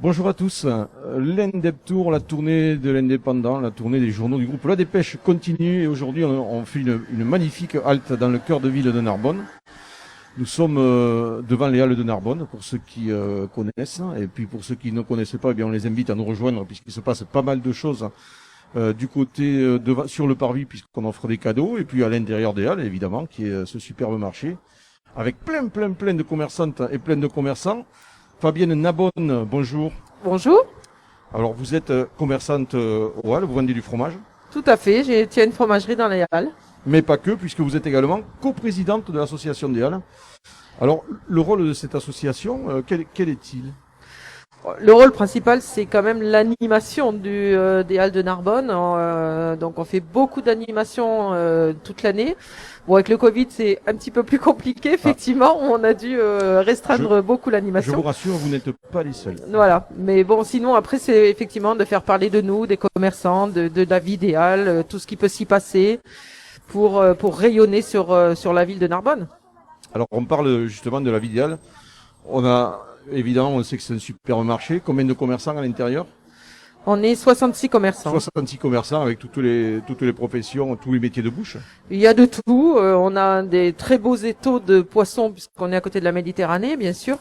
Bonjour à tous. L'Indep Tour, la tournée de l'Indépendant, la tournée des journaux du groupe La Dépêche continue et aujourd'hui on fait une magnifique halte dans le cœur de ville de Narbonne. Nous sommes devant les Halles de Narbonne pour ceux qui connaissent et puis pour ceux qui ne connaissent pas, eh bien on les invite à nous rejoindre puisqu'il se passe pas mal de choses du côté sur le parvis puisqu'on offre des cadeaux et puis à l'intérieur des Halles évidemment qui est ce superbe marché avec plein de commerçantes et plein de commerçants. Fabienne Nabonne, bonjour. Bonjour. Alors vous êtes commerçante aux Halles, vous vendez du fromage, Tout à fait, j'ai tiens une fromagerie dans les Halles. mais pas que, puisque vous êtes également coprésidente de l'association des Halles. Alors le rôle de cette association, quel est-il? Le rôle principal, c'est quand même l'animation des Halles de Narbonne. Donc on fait beaucoup d'animations toute l'année. Bon, avec le Covid, c'est un petit peu plus compliqué, effectivement. On a dû restreindre beaucoup Je l'animation. vous rassure, vous n'êtes pas les seuls. Voilà. Mais bon, sinon, après, c'est effectivement de faire parler de nous, des commerçants, de la vie des Halles, tout ce qui peut s'y passer pour rayonner sur la ville de Narbonne. Alors on parle justement de la vie des Halles. Évidemment, on sait que c'est un supermarché. Combien de commerçants à l'intérieur? On est 66 commerçants. 66 commerçants avec toutes les professions, tous les métiers de bouche. Il y a de tout. On a des très beaux étaux de poissons puisqu'on est à côté de la Méditerranée, bien sûr.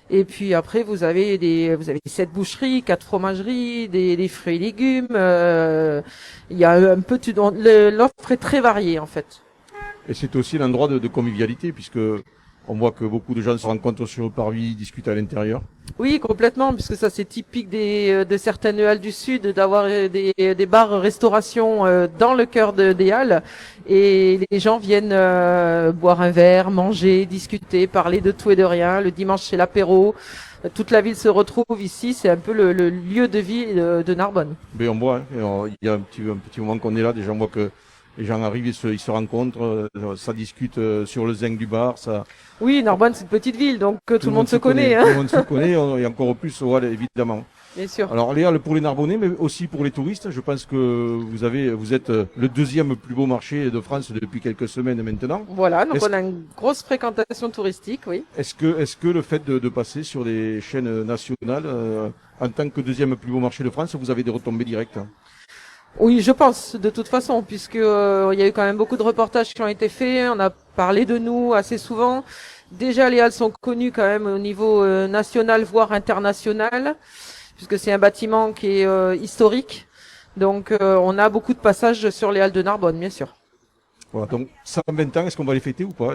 Et puis après, vous avez 7 boucheries, 4 fromageries, des fruits et légumes. Il y a un peu l'offre est très variée en fait. Et c'est aussi l'endroit de convivialité puisque on voit que beaucoup de gens se rencontrent sur le parvis, discutent à l'intérieur. Oui, complètement, puisque ça c'est typique de certaines halles du sud d'avoir des bars restauration dans le cœur des halles et les gens viennent boire un verre, manger, discuter, parler de tout et de rien. Le dimanche c'est l'apéro. Toute la ville se retrouve ici, c'est un peu le lieu de vie de Narbonne. Mais on voit, hein, il y a un petit moment qu'on est là, déjà on voit que les gens arrivent, ils se rencontrent, ça discute sur le zinc du bar, ça. Oui, Narbonne c'est une petite ville, donc tout le monde se connaît. Tout Hein. le monde se connaît, et encore plus aux Halles, évidemment. Bien sûr. Alors les Halles pour les Narbonnais, mais aussi pour les touristes. Je pense que vous êtes le deuxième plus beau marché de France depuis quelques semaines maintenant. Voilà, donc on a une grosse fréquentation touristique, oui. Est-ce que le fait de passer sur des chaînes nationales, en tant que deuxième plus beau marché de France, vous avez des retombées directes? Oui, je pense, de toute façon, puisque il y a eu quand même beaucoup de reportages qui ont été faits. On a parlé de nous assez souvent. Déjà, les Halles sont connues quand même au niveau national, voire international, puisque c'est un bâtiment qui est historique. Donc, on a beaucoup de passages sur les Halles de Narbonne, bien sûr. Voilà, donc 120 ans, est-ce qu'on va les fêter ou pas?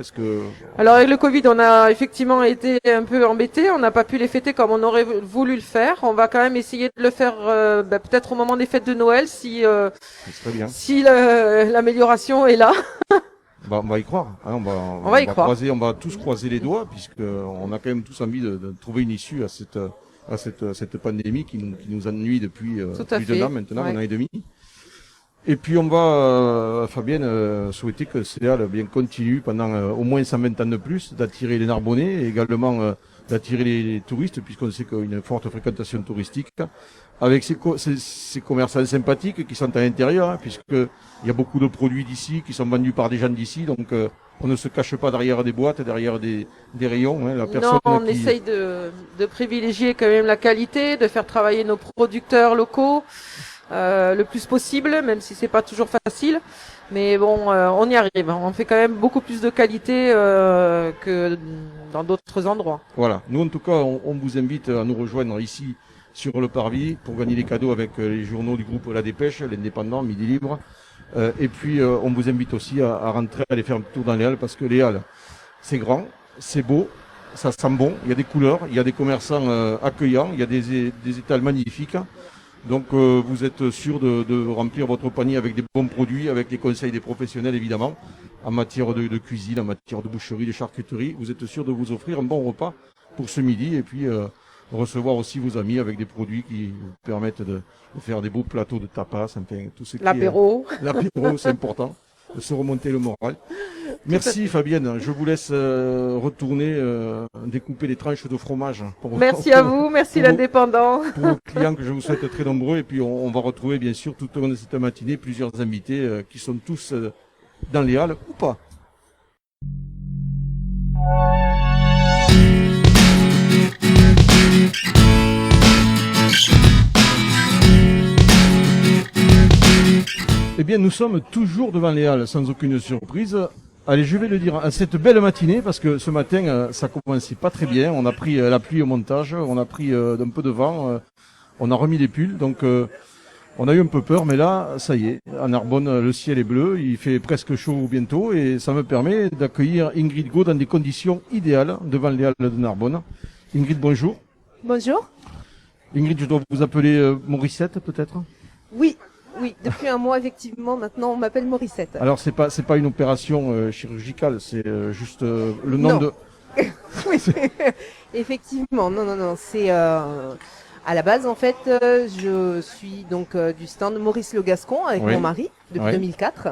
Alors avec le Covid, on a effectivement été un peu embêtés. On n'a pas pu les fêter comme on aurait voulu le faire. On va quand même essayer de le faire peut-être au moment des fêtes de Noël si l'amélioration est là. On va y croire. Hein, on va y croire. On va tous croiser les doigts puisqu'on a quand même tous envie de trouver une issue à cette pandémie qui nous ennuie depuis plus d'un an maintenant, un an et demi. Et puis on va, Fabienne, souhaiter que ces Halles bien continuent pendant au moins 120 ans de plus, d'attirer les Narbonnais et également d'attirer les touristes, puisqu'on sait qu'il y a une forte fréquentation touristique, avec ces commerçants sympathiques qui sont à l'intérieur, hein, puisqu'il y a beaucoup de produits d'ici qui sont vendus par des gens d'ici, donc on ne se cache pas derrière des boîtes, derrière des rayons. Hein, on essaye de privilégier quand même la qualité, de faire travailler nos producteurs locaux. Le plus possible, même si c'est pas toujours facile, mais bon, on y arrive. On fait quand même beaucoup plus de qualité que dans d'autres endroits. Voilà. Nous, en tout cas, on vous invite à nous rejoindre ici sur le parvis pour gagner des cadeaux avec les journaux du groupe La Dépêche, l'Indépendant, Midi Libre. Et puis, on vous invite aussi à rentrer, à aller faire un tour dans les Halles parce que les Halles, c'est grand, c'est beau, ça sent bon, il y a des couleurs, il y a des commerçants accueillants, il y a des étals magnifiques. Donc vous êtes sûr de remplir votre panier avec des bons produits, avec les conseils des professionnels évidemment, en matière de cuisine, en matière de boucherie, de charcuterie. Vous êtes sûr de vous offrir un bon repas pour ce midi et puis recevoir aussi vos amis avec des produits qui vous permettent de faire des beaux plateaux de tapas, enfin tout ce qui l'apéro. L'apéro, c'est important, de se remonter le moral. Merci Fabienne, je vous laisse retourner découper les tranches de fromage. Merci à vous, merci l'Indépendant. Pour nos clients que je vous souhaite très nombreux et puis on va retrouver bien sûr tout au long de cette matinée plusieurs invités qui sont tous dans les Halles ou pas. Eh bien, nous sommes toujours devant les Halles, sans aucune surprise. Allez, je vais le dire, à cette belle matinée, parce que ce matin, ça commençait pas très bien. On a pris la pluie au montage, on a pris un peu de vent, on a remis les pulls, donc on a eu un peu peur, mais là, ça y est, à Narbonne, le ciel est bleu, il fait presque chaud bientôt, et ça me permet d'accueillir Ingrid Go dans des conditions idéales devant les Halles de Narbonne. Ingrid, bonjour. Bonjour. Ingrid, je dois vous appeler Morissette, peut-être? Oui, oui, depuis un mois, effectivement, maintenant, on m'appelle Morissette. Alors, c'est pas une opération chirurgicale, c'est juste le nom Non. de... Oui, effectivement, non, c'est... À la base, en fait, je suis donc du stand Maurice Le Gascon avec Oui. mon mari depuis Oui. 2004.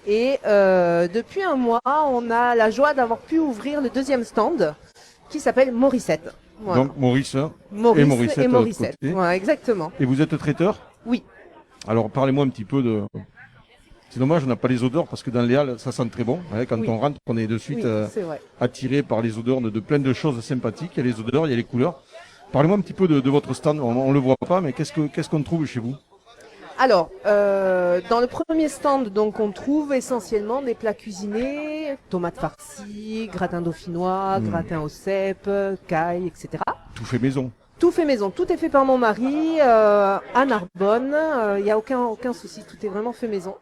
Et depuis un mois, on a la joie d'avoir pu ouvrir le deuxième stand qui s'appelle Morissette. Voilà. Donc, Maurice Maurice et Morissette de l'autre côté. Voilà, exactement. Et vous êtes traiteur? Oui. Alors, parlez-moi un petit peu de... C'est dommage, on n'a pas les odeurs, parce que dans les halles, ça sent très bon. Hein, quand Oui. on rentre, on est de suite Oui, c'est vrai. attiré par les odeurs de plein de choses sympathiques. Il y a les odeurs, il y a les couleurs. Parlez-moi un petit peu de votre stand. On le voit pas, mais qu'est-ce qu'on trouve chez vous? Alors, dans le premier stand, donc, on trouve essentiellement des plats cuisinés, tomates farcies, gratin dauphinois, gratin au cèpe, caille, etc. Tout fait maison. Tout fait maison, tout est fait par mon mari à Narbonne. Il n'y a aucun souci, tout est vraiment fait maison.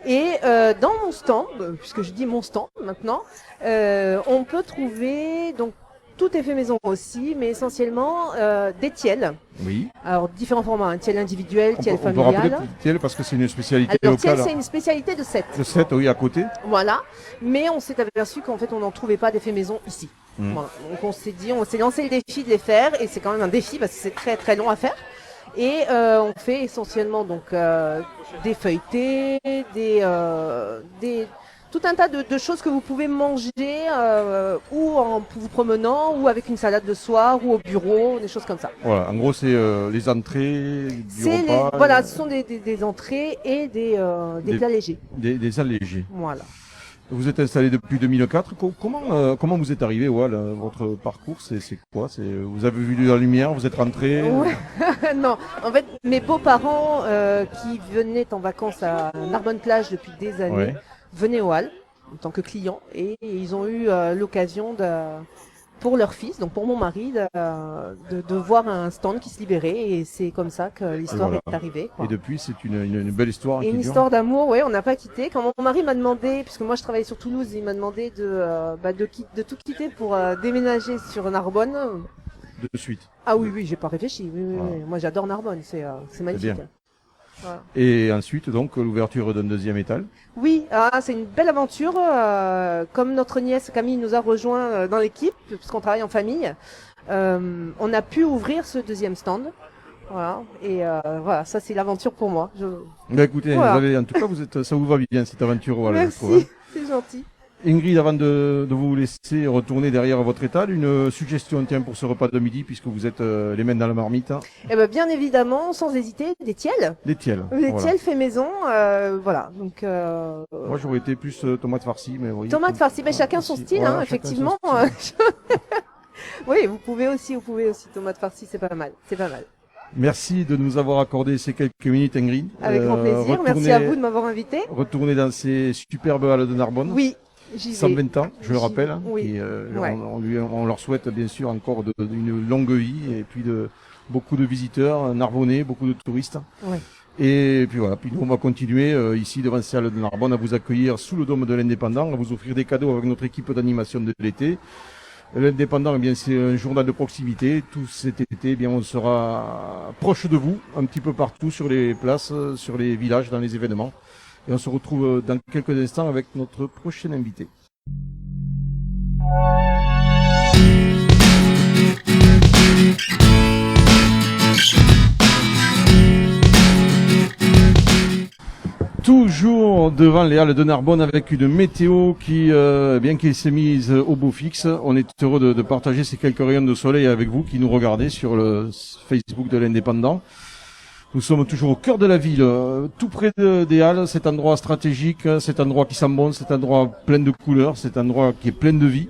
Et dans mon stand, puisque je dis mon stand maintenant, on peut trouver donc tout est fait maison aussi, mais essentiellement des tiels. Oui. Alors différents formats, un tiel individuel, tiel On peut rappeler familial. tiel parce que c'est une spécialité Alors tiel, locale. c'est une spécialité de 7. Le 7, oui, à côté. Voilà, mais on s'est aperçu qu'en fait on n'en trouvait pas d'effets maison ici. Voilà. Donc on s'est lancé le défi de les faire, et c'est quand même un défi parce que c'est très très long à faire. Et on fait essentiellement donc des feuilletés, tout un tas de choses que vous pouvez manger ou en vous promenant, ou avec une salade de soir, ou au bureau, des choses comme ça. Voilà, en gros, c'est les entrées du repas. Voilà, ce sont des entrées et des plats légers. Des allégés. Voilà. Vous êtes installé depuis 2004. Comment vous êtes arrivé au Hall? Votre parcours, c'est quoi? Vous avez vu de la lumière, vous êtes rentré? Ouais. Non, en fait, mes beaux-parents qui venaient en vacances à Narbonne-Plage depuis des années, Ouais. venaient au Hall en tant que clients, et ils ont eu l'occasion pour leur fils, donc pour mon mari, de voir un stand qui se libérait, et c'est comme ça que l'histoire voilà. est arrivée, quoi. Et depuis, c'est une belle histoire. Et qui une dure. histoire d'amour, ouais, on n'a pas quitté. Quand mon mari m'a demandé, puisque moi je travaillais sur Toulouse, il m'a demandé de tout quitter pour déménager sur Narbonne. De suite. Ah oui, j'ai pas réfléchi. Oui, Voilà. oui. Moi j'adore Narbonne, c'est magnifique. bien. Voilà. Et ensuite, donc, l'ouverture d'un deuxième étal. Oui, c'est une belle aventure. Comme notre nièce Camille nous a rejoint dans l'équipe, puisqu'on travaille en famille, on a pu ouvrir ce deuxième stand. Voilà. Et voilà, ça c'est l'aventure pour moi. Ben, écoutez, Voilà. en tout cas, ça vous va bien cette aventure. Voilà, je Merci, trouve, hein. c'est gentil. Ingrid, avant de vous laisser retourner derrière votre étal, une suggestion tiens, pour ce repas de midi, puisque vous êtes les mains dans la marmite. Hein. Eh ben, bien évidemment, sans hésiter, des tiels. Les tiels. Les voilà. tiels fait maison, voilà. Donc, Moi, j'aurais été plus tomate farcie, mais oui. tomate farcie, ben, chacun son style, Voilà, hein, chacun effectivement. son style. Oui, vous pouvez aussi tomate farcie, c'est pas mal, c'est pas mal. Merci de nous avoir accordé ces quelques minutes, Ingrid. Avec grand plaisir. Merci à vous de m'avoir invité. Retourner dans ces superbes halles de Narbonne. Oui, j'y vais. 120 ans, je le rappelle. Hein, Oui. qui, Ouais. on leur souhaite bien sûr encore une longue vie et puis beaucoup de visiteurs narbonnais, beaucoup de touristes. Ouais. Et puis voilà, puis nous on va continuer ici devant ces halles de Narbonne à vous accueillir sous le dôme de l'Indépendant, à vous offrir des cadeaux avec notre équipe d'animation de l'été. L'Indépendant, eh bien, c'est un journal de proximité. Tout cet été, eh bien, on sera proche de vous, un petit peu partout sur les places, sur les villages, dans les événements. Et on se retrouve dans quelques instants avec notre prochain invité. Toujours devant les halles de Narbonne avec une météo qui s'est mise au beau fixe. On est heureux de partager ces quelques rayons de soleil avec vous qui nous regardez sur le Facebook de l'Indépendant. Nous sommes toujours au cœur de la ville, tout près des halles, cet endroit stratégique, cet endroit qui sent bon, cet endroit plein de couleurs, cet endroit qui est plein de vie.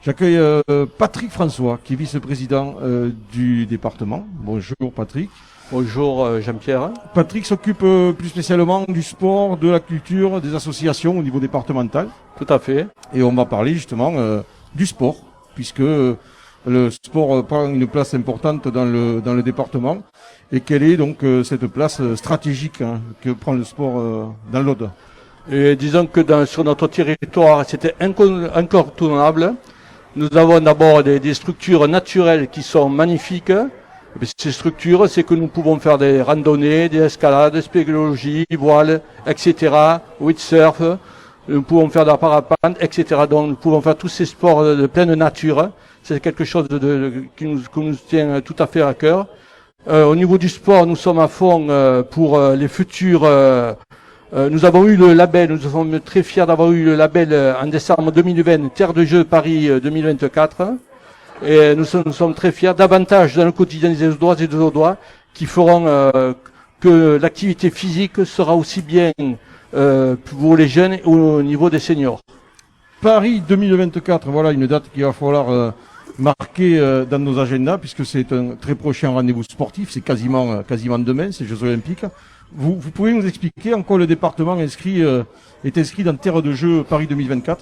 J'accueille Patrick François, qui est vice-président du département. Bonjour Patrick. Bonjour Jean-Pierre. Patrick s'occupe plus spécialement du sport, de la culture, des associations au niveau départemental. Tout à fait. Et on va parler justement du sport, puisque le sport prend une place importante dans le département. Et quelle est donc cette place stratégique que prend le sport dans l'Aude? Et disons que sur notre territoire, c'était incontournable. Nous avons d'abord des structures naturelles qui sont magnifiques. Et ces structures, c'est que nous pouvons faire des randonnées, des escalades, spéléologie, voile, etc., windsurf. Nous pouvons faire de la parapente, etc. Donc nous pouvons faire tous ces sports de pleine nature. C'est quelque chose qui nous tient tout à fait à cœur. Au niveau du sport, nous sommes à fond pour les futurs. Nous avons eu le label, nous sommes très fiers d'avoir eu le label en décembre 2020, Terre de Jeux Paris 2024. Et nous sommes très fiers davantage dans le quotidien des Audoises et des Audois qui feront que l'activité physique sera aussi bien pour les jeunes au niveau des seniors. Paris 2024, voilà une date qu'il va falloir marquer dans nos agendas puisque c'est un très prochain rendez-vous sportif, c'est quasiment demain, c'est Jeux Olympiques. Vous pouvez nous expliquer en quoi le département est inscrit dans Terre de Jeux Paris 2024?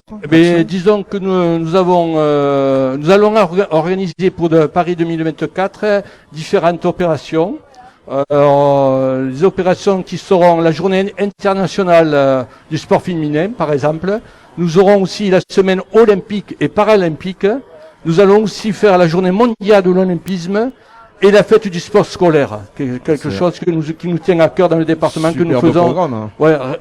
Disons que nous allons organiser pour Paris 2024 différentes opérations. Les opérations qui seront la journée internationale du sport féminin, par exemple. Nous aurons aussi la semaine olympique et paralympique. Nous allons aussi faire la journée mondiale de l'olympisme et la fête du sport scolaire, quelque chose qui nous tient à cœur dans le département, que nous faisons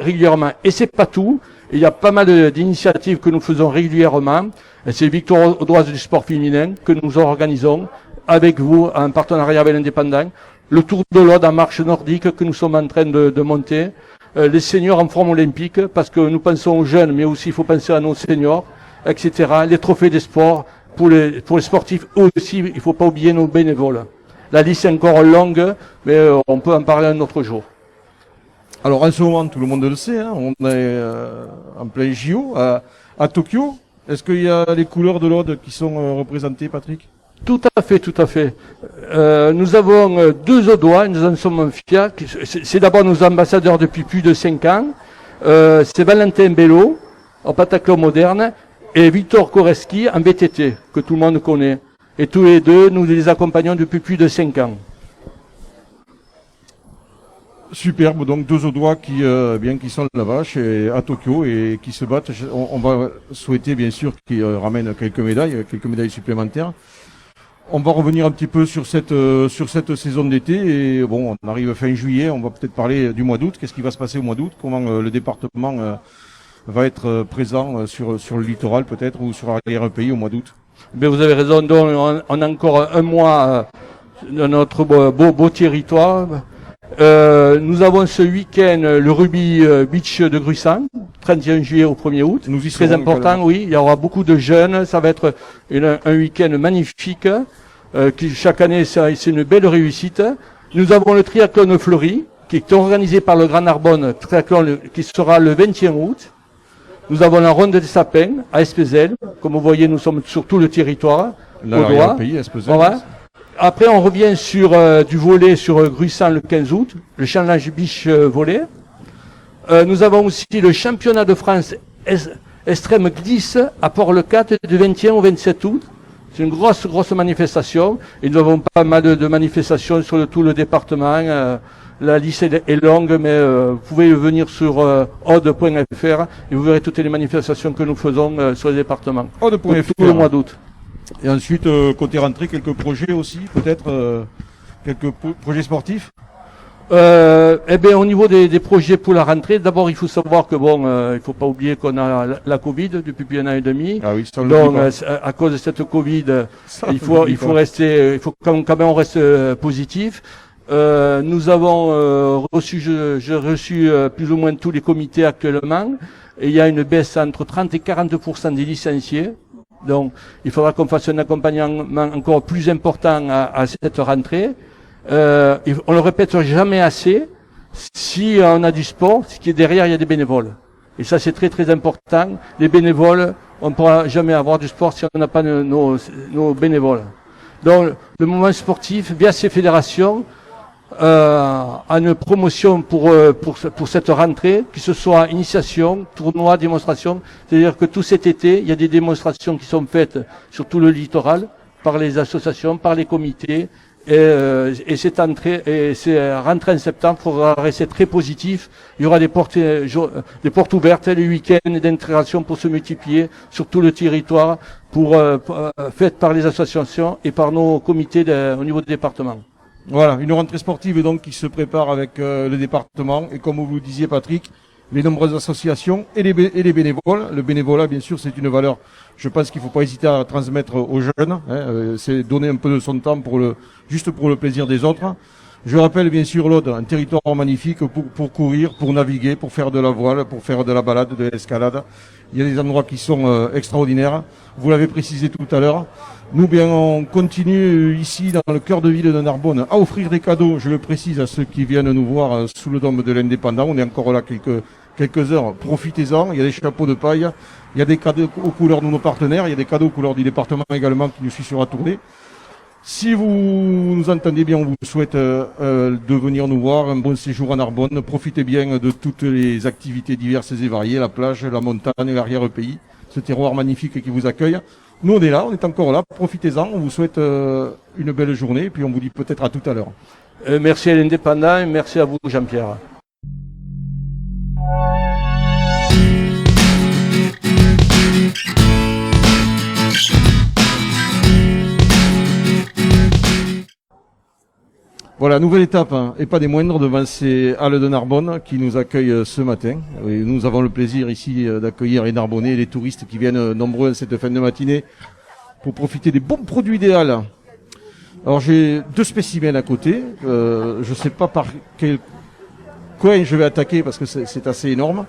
régulièrement. Et c'est pas tout. Il y a pas mal d'initiatives que nous faisons régulièrement. C'est Victoire Audoise du sport féminin que nous organisons avec vous en partenariat avec l'Indépendant. Le Tour de l'Aude en marche nordique que nous sommes en train de monter. Les seniors en forme olympique parce que nous pensons aux jeunes, mais aussi il faut penser à nos seniors, etc. Les trophées des sports pour les sportifs aussi. Il faut pas oublier nos bénévoles. La liste est encore longue, mais on peut en parler un autre jour. Alors en ce moment, tout le monde le sait, on est en plein JO à Tokyo. Est-ce qu'il y a les couleurs de l'Aude qui sont représentées, Patrick? Tout à fait, tout à fait. Nous avons deux Audois, nous en sommes fiers. C'est d'abord nos ambassadeurs depuis plus de 5 ans. C'est Valentin Bello, en pentathlon moderne, et Victor Koreski en VTT, que tout le monde connaît. Et tous les deux, nous les accompagnons depuis plus de 5 ans. Superbe, donc deux Audois qui sont là-bas à Tokyo et qui se battent. On va souhaiter bien sûr qu'ils ramènent quelques médailles supplémentaires. On va revenir un petit peu sur cette saison d'été et bon, on arrive fin juillet, on va peut-être parler du mois d'août. Qu'est-ce qui va se passer au mois d'août? Comment le département va être présent sur le littoral peut-être ou sur l'arrière-pays au mois d'août? Ben vous avez raison, donc on a encore un mois dans notre beau territoire. Nous avons ce week-end le Rugby Beach de Gruissan, 31 juillet au 1er août. Nous y Très serons important, également. oui. Il y aura beaucoup de jeunes. Ça va être un week-end magnifique. Qui chaque année, c'est une belle réussite. Nous avons le triathlon Fleury, qui est organisé par le Grand Narbonne, triathlon qui sera le 21 août. Nous avons la Ronde des Sapins à Espezel. Comme vous voyez, nous sommes sur tout le territoire. L'arrière-pays, Espezel. Voilà. Après, on revient sur du volley sur Gruissan le 15 août, le Challenge Beach volley. Nous avons aussi le championnat de France extrême glisse à Port-le-Cat du 21 au 27 août. C'est une grosse manifestation. Et nous avons pas mal de manifestations sur tout le département. La liste est longue, mais vous pouvez venir sur aude.fr et vous verrez toutes les manifestations que nous faisons sur le département. Aude.fr. Tout le mois d'août. Et ensuite, côté rentrée, quelques projets aussi, peut-être quelques projets sportifs? Au niveau des projets pour la rentrée, d'abord il faut savoir que il faut pas oublier qu'on a la Covid depuis plus d'un an et demi. Ah oui, ça on Donc l'oublie pas. à cause de cette Covid, Ça, il on faut l'oublie pas. rester, il faut quand même on reste positif. Nous avons j'ai reçu plus ou moins tous les comités actuellement. Et il y a une baisse entre 30 et 40% des licenciés. Donc, il faudra qu'on fasse un accompagnement encore plus important à cette rentrée. On le répète jamais assez. Si on a du sport, ce qui est derrière, il y a des bénévoles. Et ça, c'est très très important. Les bénévoles, on ne pourra jamais avoir du sport si on n'a pas nos bénévoles. Donc, le mouvement sportif, via ces fédérations, à une promotion pour cette rentrée, que ce soit initiation, tournoi, démonstration. C'est-à-dire que tout cet été, il y a des démonstrations qui sont faites sur tout le littoral par les associations, par les comités. Et cette rentrée en septembre faudra rester très positif. Il y aura des portes ouvertes, les week-ends d'intégration pour se multiplier sur tout le territoire, faites par les associations et par nos comités au niveau du département. Voilà, une rentrée sportive donc qui se prépare avec le département et comme vous le disiez Patrick, les nombreuses associations et les bénévoles. Le bénévolat, bien sûr, c'est une valeur, je pense qu'il ne faut pas hésiter à transmettre aux jeunes. C'est donner un peu de son temps juste pour le plaisir des autres. Je rappelle bien sûr l'Aude, un territoire magnifique pour courir, pour naviguer, pour faire de la voile, pour faire de la balade, de l'escalade. Il y a des endroits qui sont extraordinaires. Vous l'avez précisé tout à l'heure. Nous, bien, on continue ici dans le cœur de ville de Narbonne à offrir des cadeaux, je le précise, à ceux qui viennent nous voir sous le dôme de l'Indépendant. On est encore là quelques heures. Profitez-en. Il y a des chapeaux de paille. Il y a des cadeaux aux couleurs de nos partenaires. Il y a des cadeaux aux couleurs du département également qui nous suit sur la tournée. Si vous nous entendez bien, on vous souhaite de venir nous voir, un bon séjour à Narbonne. Profitez bien de toutes les activités diverses et variées, la plage, la montagne, l'arrière-pays, ce terroir magnifique qui vous accueille. Nous, on est là, on est encore là. Profitez-en. On vous souhaite une belle journée et puis on vous dit peut-être à tout à l'heure. Merci à l'Indépendant et merci à vous, Jean-Pierre. Voilà, nouvelle étape, et pas des moindres, devant ces Halles de Narbonne qui nous accueillent ce matin. Et nous avons le plaisir ici d'accueillir les Narbonnais, les touristes qui viennent nombreux cette fin de matinée pour profiter des bons produits des Halles. Alors j'ai deux spécimens à côté. Je ne sais pas par quel coin je vais attaquer parce que c'est assez énorme.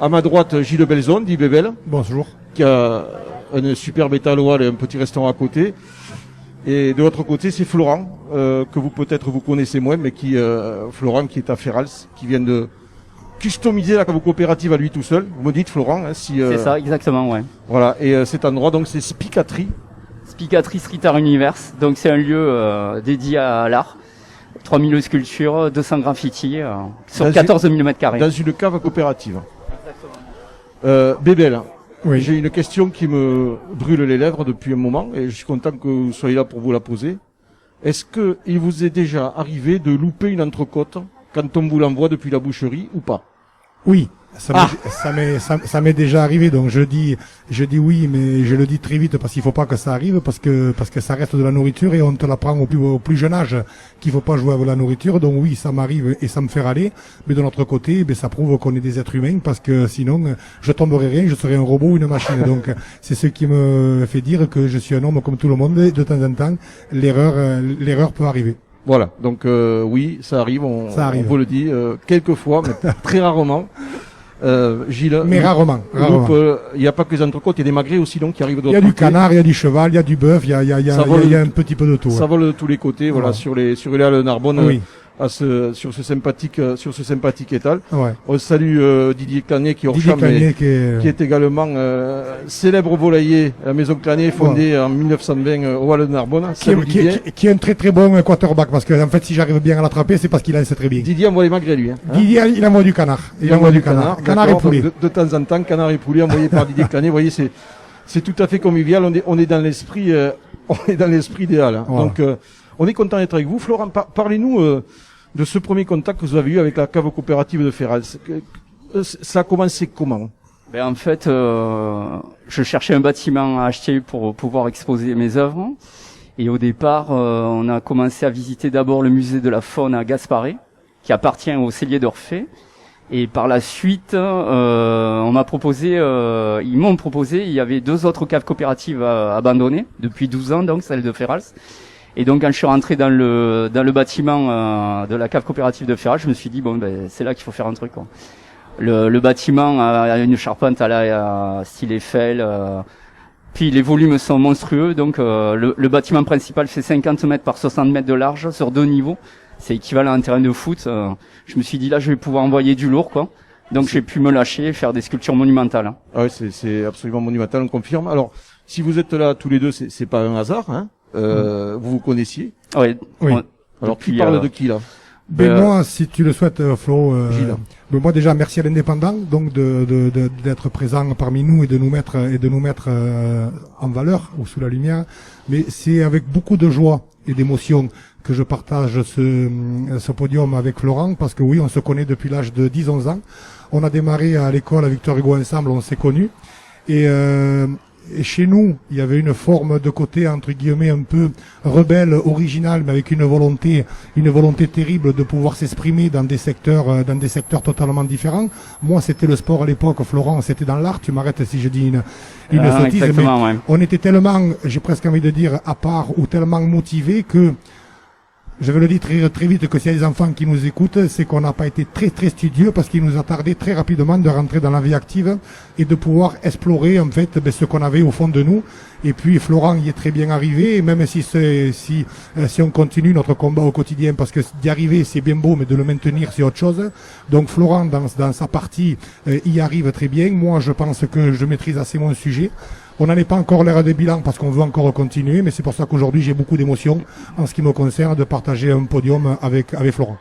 À ma droite, Gilles Belzon, dit Bébel. Bonjour. Qui a un superbe étal et un petit restaurant à côté. Et de l'autre côté, c'est Florent, que vous connaissez moins, mais Florent qui est à Ferrals, qui vient de customiser la cave coopérative à lui tout seul. Vous me dites, Florent, si. C'est ça, exactement, ouais. Voilà. Et cet endroit, donc, c'est Spicaterie. Spicaterie Street Art Universe. Donc, c'est un lieu dédié à l'art. 3000 sculptures, 200 graffitis, sur 14 000 m². Dans une cave coopérative. Exactement. Bébel. Oui. J'ai une question qui me brûle les lèvres depuis un moment et je suis content que vous soyez là pour vous la poser. Est-ce que il vous est déjà arrivé de louper une entrecôte quand on vous l'envoie depuis la boucherie ou pas? Oui, ça m'est déjà arrivé, donc je dis oui, mais je le dis très vite parce qu'il faut pas que ça arrive, parce que ça reste de la nourriture et on te la prend au plus jeune âge qu'il faut pas jouer avec la nourriture. Donc oui, ça m'arrive et ça me fait râler, mais de l'autre côté, ça prouve qu'on est des êtres humains, parce que sinon je tomberais rien, je serais un robot ou une machine. Donc c'est ce qui me fait dire que je suis un homme comme tout le monde et de temps en temps l'erreur peut arriver. Voilà, donc oui, ça arrive, on vous le dit, quelques fois, mais très rarement. Gilles, mais rarement. Il n'y a pas que les entrecôtes, il y a des magrets aussi donc qui arrivent d'autre côté. Il y a du canard, il y a du cheval, il y a du bœuf, il y a un petit peu de tout. Ça vole de tous les côtés, voilà, sur les Halles de Narbonne. Oui. Sur ce sympathique étal. Ouais. On salue Didier Clanet qui est également célèbre volailler à la maison Clanet, fondée en 1920 au Halles de Narbonne. Qui est un très très bon quarterback, parce que en fait si j'arrive bien à l'attraper c'est parce qu'il lance très bien. Didier envoie les magrets lui. Didier il envoie du canard. Il envoie du canard. Canard et poulet. De temps en temps, canard et poulet envoyé par Didier Clanet. Vous voyez, c'est tout à fait convivial. On est dans l'esprit des Halles. Voilà. Donc on est content d'être avec vous. Florent, parlez-nous de ce premier contact que vous avez eu avec la cave coopérative de Ferrals. Ça a commencé comment? En fait, je cherchais un bâtiment à acheter pour pouvoir exposer mes œuvres. Et au départ, on a commencé à visiter d'abord le musée de la faune à Gasparé, qui appartient au cellier d'Orphée. Et par la suite, ils m'ont proposé, il y avait 2 autres caves coopératives abandonnées depuis 12 ans, donc celle de Ferrals. Et donc quand je suis rentré dans le bâtiment de la cave coopérative de Ferrals, je me suis dit c'est là qu'il faut faire un truc, quoi. Le bâtiment a une charpente à la style Eiffel, puis les volumes sont monstrueux, donc le bâtiment principal fait 50 mètres par 60 mètres de large sur 2 niveaux. C'est équivalent à un terrain de foot. Je me suis dit là je vais pouvoir envoyer du lourd, quoi. Donc j'ai pu me lâcher et faire des sculptures monumentales. Ah oui, c'est absolument monumental, on confirme. Alors si vous êtes là tous les deux, c'est pas un hasard, hein? Vous connaissiez? Oui. Alors qui parle de qui là? Moi, si tu le souhaites, Flo, Gilles. moi déjà merci à l'Indépendant donc d'être présent parmi nous et de nous mettre en valeur ou sous la lumière. Mais c'est avec beaucoup de joie et d'émotion que je partage ce podium avec Florent, parce que oui, on se connaît depuis l'âge de 10-11 ans. On a démarré à l'école à Victor Hugo ensemble, on s'est connus. Et chez nous, il y avait une forme de côté, entre guillemets, un peu rebelle, originale, mais avec une volonté terrible de pouvoir s'exprimer dans des secteurs totalement différents. Moi, c'était le sport à l'époque. Florent, c'était dans l'art. Tu m'arrêtes si je dis une sottise, mais ouais. on était tellement, j'ai presque envie de dire, à part ou tellement motivés que, je vais le dire très vite, que s'il y a des enfants qui nous écoutent, c'est qu'on n'a pas été très studieux, parce qu'il nous a tardé très rapidement de rentrer dans la vie active et de pouvoir explorer en fait ce qu'on avait au fond de nous. Et puis Florent y est très bien arrivé, et même si on continue notre combat au quotidien, parce que d'y arriver c'est bien beau, mais de le maintenir c'est autre chose. Donc Florent dans sa partie y arrive très bien. Moi je pense que je maîtrise assez mon sujet. On n'en est pas encore l'ère des bilans parce qu'on veut encore continuer, mais c'est pour ça qu'aujourd'hui j'ai beaucoup d'émotions en ce qui me concerne de partager un podium avec Florent.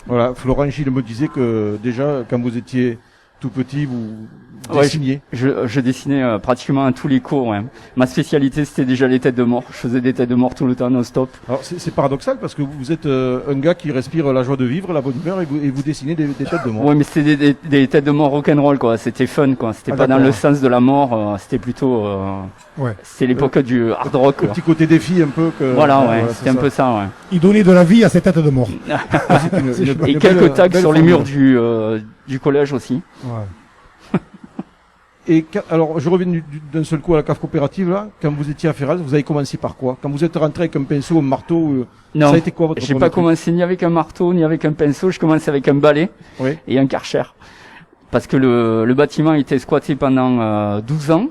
Voilà, Florent Gilles me disait que déjà quand vous étiez tout petit, vous dessiniez. Je dessinais pratiquement à tous les cours. Ouais. Ma spécialité c'était déjà les têtes de mort. Je faisais des têtes de mort tout le temps non-stop. Alors c'est paradoxal parce que vous êtes un gars qui respire la joie de vivre, la bonne humeur, et vous dessinez des têtes de mort. Ouais, mais c'était des têtes de mort rock'n'roll quoi. C'était fun quoi. C'était pas dans le sens de la mort. C'était plutôt. C'est l'époque du hard rock. Le petit côté défi un peu. Voilà, c'était un peu ça. Ouais. Il donnait de la vie à ces têtes de mort. Et quelques tags sur les murs du collège aussi. Ouais. Et alors, je reviens d'un seul coup à la cave coopérative là. Quand vous étiez à Ferraz, vous avez commencé par quoi? Quand vous êtes rentré avec un pinceau, un marteau, non, ça a été quoi votre j'ai pas commencé ni avec un marteau ni avec un pinceau. Je commençais avec un balai et un karcher, parce que le bâtiment était squatté pendant 12 ans.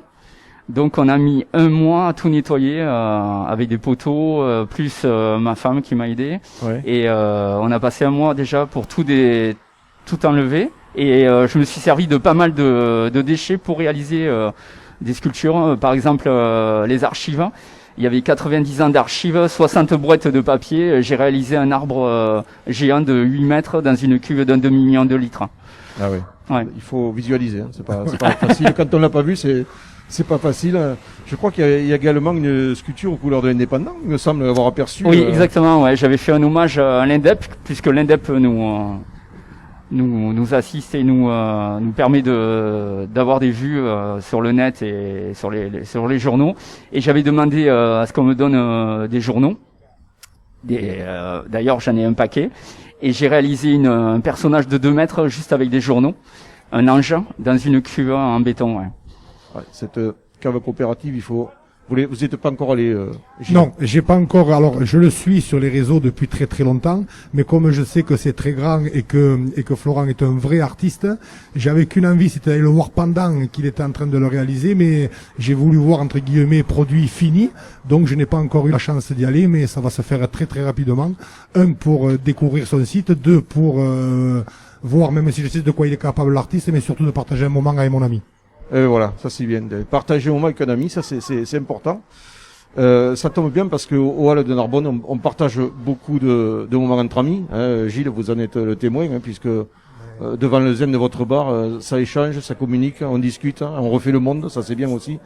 Donc on a mis 1 mois à tout nettoyer avec des poteaux, plus ma femme qui m'a aidé. Ouais. Et on a passé 1 mois déjà pour tout enlever. Et je me suis servi de pas mal de déchets pour réaliser des sculptures. Par exemple, les archives. Il y avait 90 ans d'archives, 60 brouettes de papier. J'ai réalisé un arbre géant de 8 mètres dans une cuve d'un demi-million de litres. Ah oui. Ouais. Il faut visualiser. Hein. C'est pas facile. Quand on l'a pas vu, c'est pas facile. Je crois qu'il y a également une sculpture aux couleurs de l'indépendant, il me semble avoir aperçu. Oui, exactement. Ouais. J'avais fait un hommage à l'Indep, puisque l'Indep nous assiste et nous permet d'avoir des vues sur le net et sur les journaux. Et j'avais demandé à ce qu'on me donne des journaux. D'ailleurs, j'en ai un paquet. Et j'ai réalisé un personnage de 2 mètres juste avec des journaux, un ange dans une cuve en béton. Ouais. Ouais, cette cave coopérative, vous n'êtes pas encore allé Non, j'ai pas encore. Alors, je le suis sur les réseaux depuis très longtemps, mais comme je sais que c'est très grand et que Florent est un vrai artiste, j'avais qu'une envie, c'était d'aller le voir pendant qu'il était en train de le réaliser, mais j'ai voulu voir entre guillemets produit fini, donc je n'ai pas encore eu la chance d'y aller, mais ça va se faire très rapidement. 1 pour découvrir son site, 2 pour voir, même si je sais de quoi il est capable l'artiste, mais surtout de partager un moment avec mon ami. Voilà, ça c'est bien. De partager un moment avec un ami, ça c'est important. Ça tombe bien parce qu'au Hall de Narbonne, on partage beaucoup de moments entre amis. Hein. Gilles, vous en êtes le témoin, hein, puisque devant le zen de votre bar, ça échange, ça communique, on discute, hein, on refait le monde, ça c'est bien aussi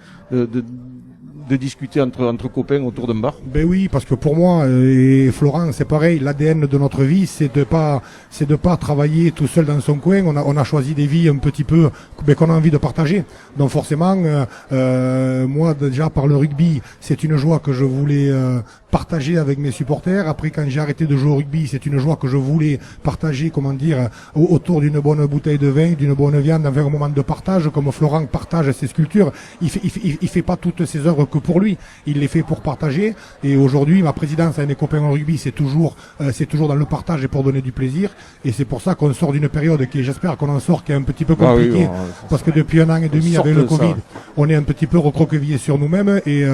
de discuter entre copains autour d'un bar. Ben oui, parce que pour moi et Florent, c'est pareil. L'ADN de notre vie, c'est de pas travailler tout seul dans son coin. On a choisi des vies un petit peu qu'on a envie de partager. Donc forcément, moi déjà par le rugby, c'est une joie que je voulais partager avec mes supporters. Après, quand j'ai arrêté de jouer au rugby, c'est une joie que je voulais partager, autour d'une bonne bouteille de vin, d'une bonne viande, avec un moment de partage, comme Florent partage ses sculptures. Il fait pas toutes ses œuvres que pour lui. Il les fait pour partager. Et aujourd'hui, ma présidence avec mes copains en rugby, c'est toujours dans le partage et pour donner du plaisir. Et c'est pour ça qu'on sort d'une période j'espère qu'on en sort, qui est un petit peu compliquée. Parce que depuis 1 an et demi, avec le Covid, on est un petit peu recroquevillé sur nous-mêmes et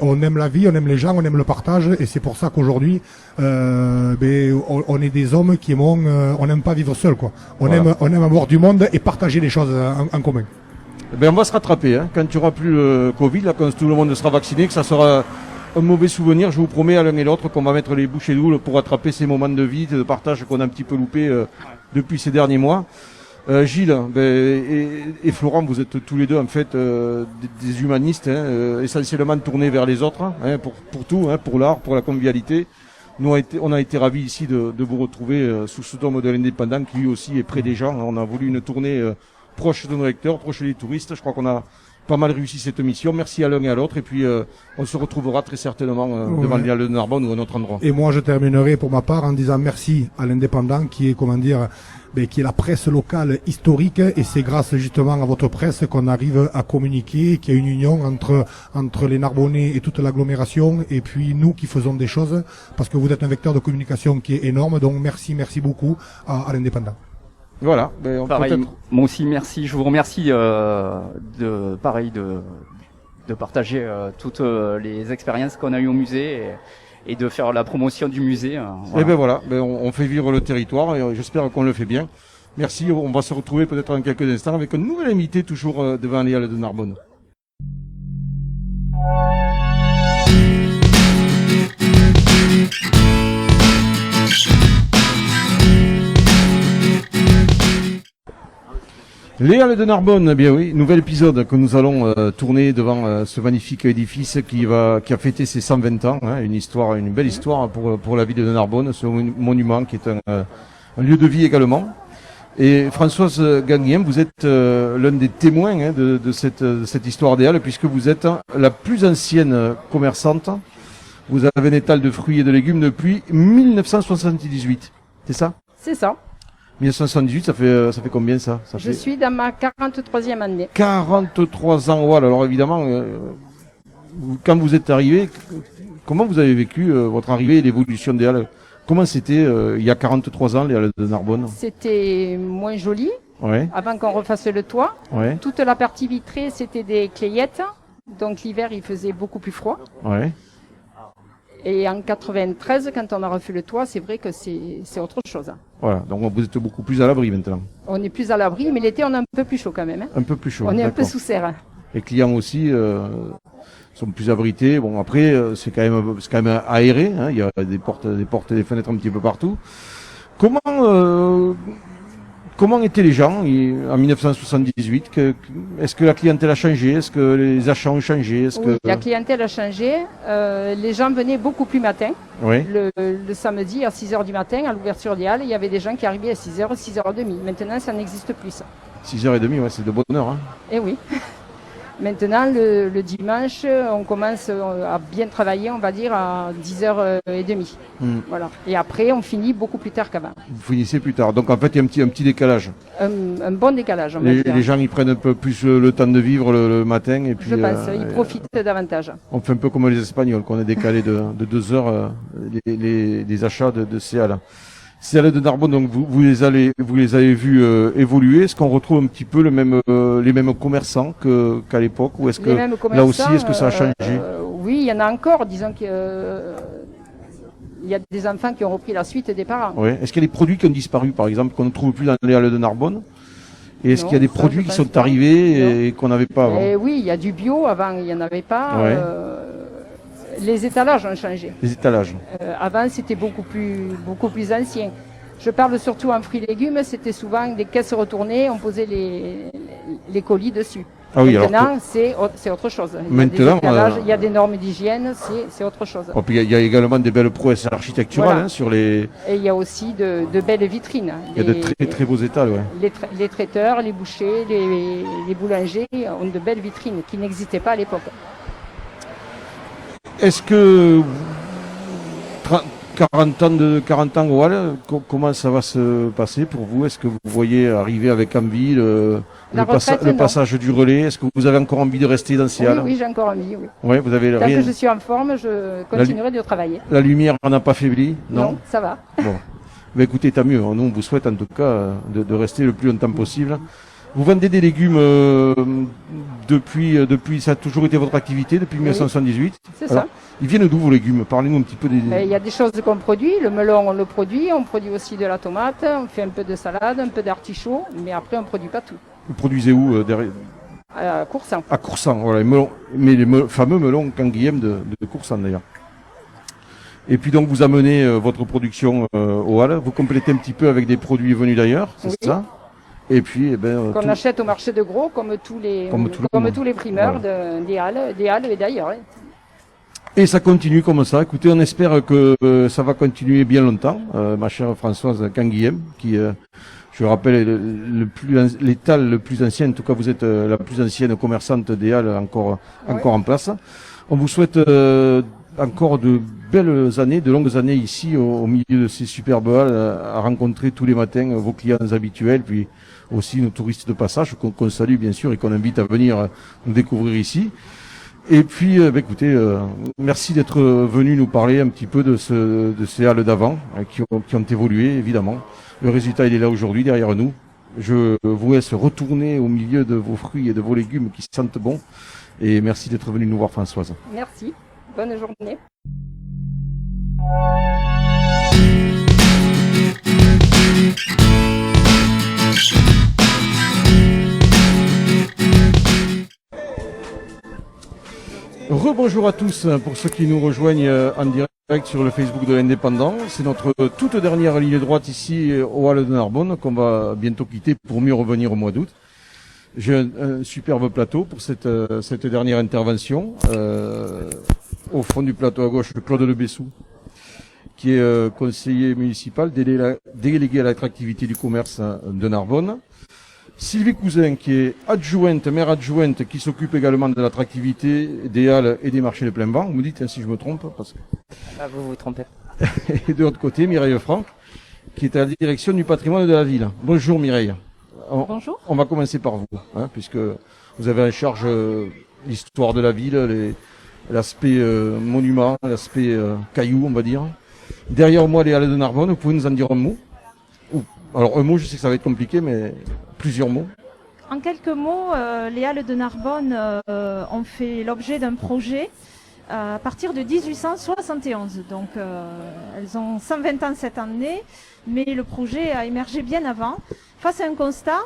on aime la vie, on aime les gens, on aime le partage, et c'est pour ça qu'aujourd'hui on est des hommes qui aiment, on n'aime pas vivre seul, quoi. On aime avoir du monde et partager les choses en commun. On va se rattraper, hein. Quand tu auras plus le Covid, là, quand tout le monde sera vacciné, que ça sera un mauvais souvenir. Je vous promets à l'un et l'autre qu'on va mettre les bouchées doubles pour attraper ces moments de vie, de partage qu'on a un petit peu loupé depuis ces derniers mois. Gilles et Florent, vous êtes tous les deux en fait des humanistes, essentiellement tournés vers les autres, pour tout, pour l'art, pour la convivialité. Nous on a été ravis ici de vous retrouver sous ce dôme de l'Indépendant qui lui aussi est près des gens. On a voulu une tournée proche de nos lecteurs, proche des touristes. Je crois qu'on a pas mal réussi cette mission. Merci à l'un et à l'autre. Et puis, on se retrouvera très certainement devant le Halles de Narbonne ou à un autre endroit. Et moi, je terminerai pour ma part en disant merci à l'Indépendant qui est, qui est la presse locale historique. Et c'est grâce justement à votre presse qu'on arrive à communiquer, qu'il y a une union entre les Narbonnais et toute l'agglomération. Et puis nous qui faisons des choses parce que vous êtes un vecteur de communication qui est énorme. Donc merci beaucoup à l'Indépendant. Voilà. Pareil, moi aussi merci. Je vous remercie de partager toutes les expériences qu'on a eues au musée et de faire la promotion du musée. Voilà. Et on fait vivre le territoire et j'espère qu'on le fait bien. Merci. On va se retrouver peut-être dans quelques instants avec un nouvel invité toujours devant les Halles de Narbonne. Les Halles de Narbonne, eh bien oui, nouvel épisode que nous allons tourner devant ce magnifique édifice qui a fêté ses 120 ans, une belle histoire pour la ville de Narbonne, ce monument qui est un lieu de vie également. Et Françoise Ganguien, vous êtes l'un des témoins de cette histoire des Halles puisque vous êtes la plus ancienne commerçante. Vous avez un étal de fruits et de légumes depuis 1978, c'est ça? C'est ça. 1978, ça fait combien ça? Je suis dans ma 43e année. 43 ans, voilà. Alors évidemment, quand vous êtes arrivé, comment vous avez vécu votre arrivée et l'évolution des Halles? Comment c'était il y a 43 ans les Halles de Narbonne? C'était moins joli, Ouais, avant qu'on refasse le toit. ouais, Toute la partie vitrée, c'était des clayettes. Donc l'hiver, il faisait beaucoup plus froid. ouais. Et en 93, quand on a refait le toit, c'est vrai que c'est autre chose. Voilà, donc vous êtes beaucoup plus à l'abri maintenant. On est plus à l'abri, mais l'été, on est un peu plus chaud quand même. Un peu plus chaud. On est un peu d'accord. sous serre. Les clients aussi sont plus abrités. Bon après, c'est quand même aéré. Il y a des portes et des fenêtres un petit peu partout. Comment étaient les gens en 1978? Est-ce que la clientèle a changé? Est-ce que les achats ont changé? Oui, la clientèle a changé. Les gens venaient beaucoup plus matin. Oui. Le samedi à 6h du matin, à l'ouverture des Halles, il y avait des gens qui arrivaient à 6h, 6h30. Maintenant, ça n'existe plus. Ça. 6h30, ouais, c'est de bonne heure. Eh oui. Maintenant, le dimanche, on commence à bien travailler, on va dire, à 10h30. Voilà. Et après, on finit beaucoup plus tard qu'avant. Vous finissez plus tard. Donc en fait, il y a un petit décalage. Un bon décalage, on va dire. Les gens, ils prennent un peu plus le temps de vivre le matin. Et puis, Je pense, ils profitent davantage. On fait un peu comme les Espagnols, qu'on a décalé de 2 heures les achats de ces Halles. Ces Halles de Narbonne, donc vous les avez vus évoluer. Est-ce qu'on retrouve un petit peu les mêmes commerçants qu'à l'époque, ou est-ce que là aussi, est-ce que ça a changé? Oui, il y en a encore. Disons que il y a des enfants qui ont repris la suite des parents. Ouais. Est-ce qu'il y a des produits qui ont disparu, par exemple, qu'on ne trouve plus dans les Halles de Narbonne? Et est-ce qu'il y a des produits qui sont arrivés et qu'on n'avait pas avant? Oui, il y a du bio. Avant, il n'y en avait pas. Ouais. Les étalages ont changé. Les étalages. Avant, c'était beaucoup plus ancien. Je parle surtout en fruits et légumes. C'était souvent des caisses retournées. On posait les colis dessus. Ah oui, maintenant, c'est autre chose. Maintenant, il y a des normes d'hygiène. C'est autre chose. Oh, puis il y a également des belles prouesses architecturales Voilà. sur les. Et il y a aussi de belles vitrines. Il y a de très très beaux étals, ouais. Les traiteurs, les bouchers, les boulangers ont de belles vitrines qui n'existaient pas à l'époque. Est-ce que 40 ans au Halles, comment ça va se passer pour vous? Est-ce que vous voyez arriver avec envie le passage du relais? Est-ce que vous avez encore envie de rester dans ces Halles? Oui, j'ai encore envie, oui. Ouais, vous avez Tant rien. que je suis en forme, je continuerai de travailler. La lumière n'en a pas faibli? Non, ça va. Bon. Mais écoutez, tant mieux. Nous, on vous souhaite en tout cas de rester le plus longtemps possible. Vous vendez des légumes depuis, ça a toujours été votre activité, depuis 1978. C'est ça. Ils viennent d'où vos légumes? Parlez-nous un petit peu des... Il y a des choses qu'on produit. Le melon, on le produit. On produit aussi de la tomate. On fait un peu de salade, un peu d'artichaut. Mais après, on ne produit pas tout. Vous produisez où derrière? à Coursan. À Coursan, voilà, les melons, mais les fameux melons Canguilhem de Coursan d'ailleurs. Et puis donc vous amenez votre production aux Halles, vous complétez un petit peu avec des produits venus d'ailleurs, c'est Oui. ça? Et puis, eh ben, Qu'on achète au marché de gros, comme tous les primeurs des Halles et d'ailleurs. Hein. Et ça continue comme ça. Écoutez, on espère que ça va continuer bien longtemps. Ma chère Françoise Canguilhem, qui, je rappelle, est l'étal le plus ancien. En tout cas, vous êtes la plus ancienne commerçante des Halles encore en place. On vous souhaite encore de belles années, de longues années ici au milieu de ces superbes Halles, à rencontrer tous les matins vos clients habituels, puis aussi nos touristes de passage qu'on salue bien sûr et qu'on invite à venir nous découvrir ici. Et puis, écoutez, merci d'être venu nous parler un petit peu de ces Halles d'avant qui ont évolué évidemment. Le résultat il est là aujourd'hui derrière nous. Je vous laisse retourner au milieu de vos fruits et de vos légumes qui sentent bon. Et merci d'être venu nous voir, Françoise. Merci. Bonne journée. Rebonjour à tous pour ceux qui nous rejoignent en direct sur le Facebook de l'Indépendant. C'est notre toute dernière ligne droite ici aux Halles de Narbonne qu'on va bientôt quitter pour mieux revenir au mois d'août. J'ai un superbe plateau pour cette dernière intervention. Au fond du plateau à gauche, Claude Le Bessou, qui est conseiller municipal, délégué à l'attractivité du commerce de Narbonne. Sylvie Cousin, qui est maire adjointe, qui s'occupe également de l'attractivité des Halles et des marchés de plein vent. Vous me dites si je me trompe. Parce que... vous vous trompez. Et de l'autre côté, Mireille Franck, qui est à la direction du patrimoine de la ville. Bonjour Mireille. Bonjour. On va commencer par vous, puisque vous avez en charge l'histoire de la ville, l'aspect monument, l'aspect caillou, on va dire. Derrière moi, les Halles de Narbonne, vous pouvez nous en dire un mot? Alors un mot, je sais que ça va être compliqué, mais plusieurs mots. En quelques mots, les Halles de Narbonne ont fait l'objet d'un projet à partir de 1871. Donc elles ont 120 ans cette année, mais le projet a émergé bien avant. Face à un constat,